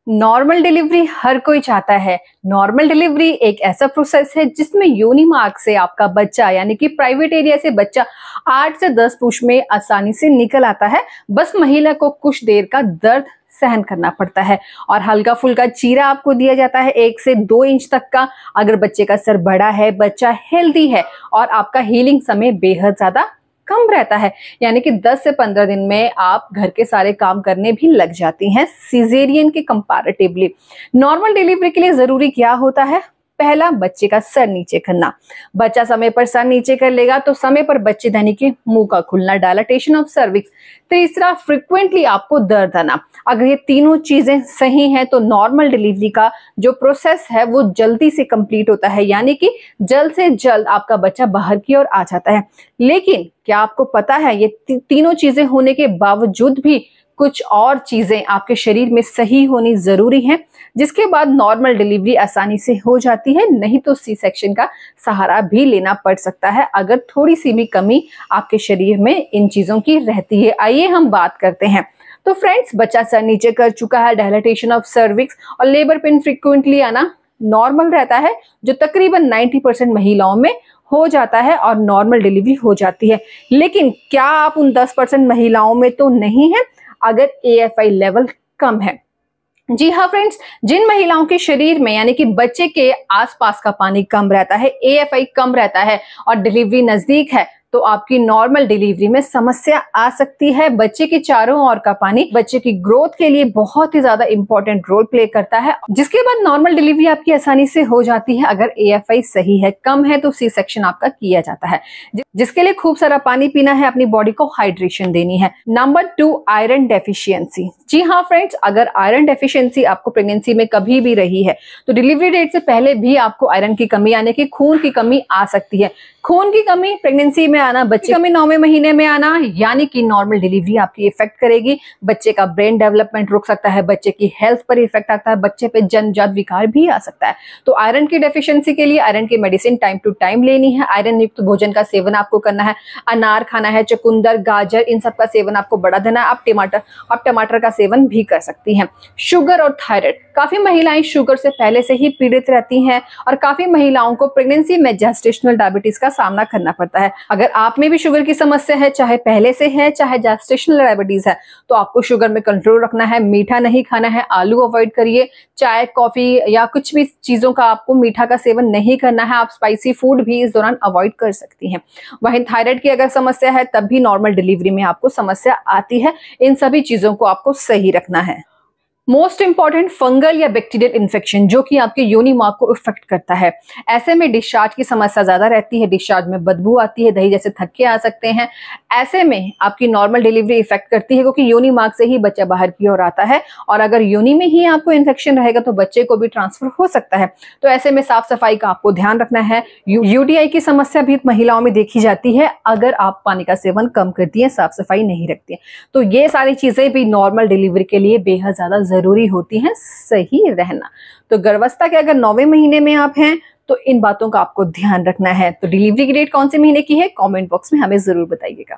Normal delivery हर कोई चाहता है। नॉर्मल डिलीवरी एक ऐसा प्रोसेस है जिसमें योनि मार्ग से आपका बच्चा यानी कि प्राइवेट एरिया से बच्चा 8 से 10 पुश में आसानी से निकल आता है। बस महिला को कुछ देर का दर्द सहन करना पड़ता है और हल्का फुल्का चीरा आपको दिया जाता है 1 से 2 इंच तक का। अगर बच्चे का सर बड़ा है, बच्चा हेल्दी है और आपका हीलिंग समय बेहद ज्यादा कम रहता है, यानी कि 10 से 15 दिन में आप घर के सारे काम करने भी लग जाती हैं सिजेरियन के कंपैरेटिवली। नॉर्मल डिलीवरी के लिए जरूरी क्या होता है? पहला, बच्चे का सर नीचे करना। बच्चा समय पर सर नीचे कर लेगा तो समय पर बच्चेदानी के मुंह का खुलना, डायलाटेशन ऑफ सर्विक्स। तीसरा, फ्रिक्वेंटली आपको दर्द आना। अगर ये तीनों चीजें सही हैं तो नॉर्मल डिलीवरी का जो प्रोसेस है वो जल्दी से कंप्लीट होता है, यानी कि जल्द से जल्द आपका बच्चा बाहर की ओर आ जाता है। लेकिन क्या आपको पता है ये तीनों चीजें होने के बावजूद भी कुछ और चीजें आपके शरीर में सही होनी जरूरी है, जिसके बाद नॉर्मल डिलीवरी आसानी से हो जाती है। नहीं तो सी सेक्शन का सहारा भी लेना पड़ सकता है अगर थोड़ी सी भी कमी आपके शरीर में इन चीजों की रहती है। आइए हम बात करते हैं। तो फ्रेंड्स, बच्चा सर नीचे कर चुका है, डायलाटेशन ऑफ सर्विक्स और लेबर पेन फ्रिक्वेंटली आना नॉर्मल रहता है, जो तकरीबन 90% महिलाओं में हो जाता है और नॉर्मल डिलीवरी हो जाती है। लेकिन क्या आप उन 10% महिलाओं में तो नहीं है अगर AFI लेवल कम है? जी हाँ फ्रेंड्स, जिन महिलाओं के शरीर में यानी कि बच्चे के आसपास का पानी कम रहता है, AFI कम रहता है और डिलीवरी नजदीक है, तो आपकी नॉर्मल डिलीवरी में समस्या आ सकती है। बच्चे के चारों ओर का पानी बच्चे की ग्रोथ के लिए बहुत ही ज्यादा इंपॉर्टेंट रोल प्ले करता है, जिसके बाद नॉर्मल डिलीवरी आपकी आसानी से हो जाती है। अगर AFI सही है, कम है, तो सी सेक्शन आपका किया जाता है, जिसके लिए खूब सारा पानी पीना है, अपनी बॉडी को हाइड्रेशन देनी है। Number 2, iron deficiency. जी हाँ फ्रेंड्स, अगर आयरन डेफिशिएंसी आपको प्रेगनेंसी में कभी भी रही है तो डिलीवरी डेट से पहले भी आपको आयरन की कमी यानी कि खून की कमी आ सकती है। खून की कमी प्रेगनेंसी में आना, बच्चे की कमी 9वें महीने में आना, यानी कि नॉर्मल डिलीवरी आपकी इफेक्ट करेगी। बच्चे का ब्रेन डेवलपमेंट रुक सकता है, बच्चे की हेल्थ पर इफेक्ट आता है, बच्चे पे जन्मजात विकार भी आ सकता है। तो आयरन की डेफिशिएंसी के लिए आयरन की मेडिसिन टाइम टू टाइम लेनी है। आयरन युक्त भोजन का सेवन आपको करना है, अनार खाना है, चुकंदर, गाजर, इन सब का सेवन आपको बढ़ा देना है। आप टमाटर का सेवन भी कर सकती हैं। शुगर और थायराइड, काफी महिलाएं शुगर से पहले से ही पीड़ित रहती हैं और काफी महिलाओं को प्रेगनेंसी में जेस्टेशनल डायबिटीज का सामना करना पड़ता है। अगर आप में भी शुगर की समस्या है, चाहे पहले से है चाहे जेस्टेशनल डायबिटीज है, तो आपको शुगर में कंट्रोल रखना है। मीठा नहीं खाना है, आलू अवॉइड करिए, चाय, कॉफी या कुछ भी चीजों का आपको मीठा का सेवन नहीं करना है। आप स्पाइसी फूड भी इस दौरान अवॉइड कर सकती हैं। वहीं थायराइड की अगर समस्या है तब भी नॉर्मल डिलीवरी में आपको समस्या आती है। इन सभी चीजों को आपको सही रखना है। मोस्ट इंपॉर्टेंट, फंगल या बैक्टीरियल इन्फेक्शन जो कि आपके योनि मार्ग को इफेक्ट करता है। ऐसे में डिस्चार्ज की समस्या ज्यादा रहती है, डिस्चार्ज में बदबू आती है, दही जैसे थक्के आ सकते हैं। ऐसे में आपकी नॉर्मल डिलीवरी इफेक्ट करती है, क्योंकि योनि मार्ग से ही बच्चा बाहर की ओर आता है और अगर योनि में ही आपको इन्फेक्शन रहेगा तो बच्चे को भी ट्रांसफर हो सकता है। तो ऐसे में साफ सफाई का आपको ध्यान रखना है। UTI की समस्या भी महिलाओं में देखी जाती है अगर आप पानी का सेवन कम करती है, साफ सफाई नहीं रखती है। तो ये सारी चीजें भी नॉर्मल डिलीवरी के लिए बेहद ज्यादा जरूरी होती हैं, सही रहना। तो गर्भावस्था के अगर 9वें महीने में आप हैं तो इन बातों का आपको ध्यान रखना है। तो डिलीवरी की डेट कौन से महीने की है, कमेंट बॉक्स में हमें जरूर बताइएगा।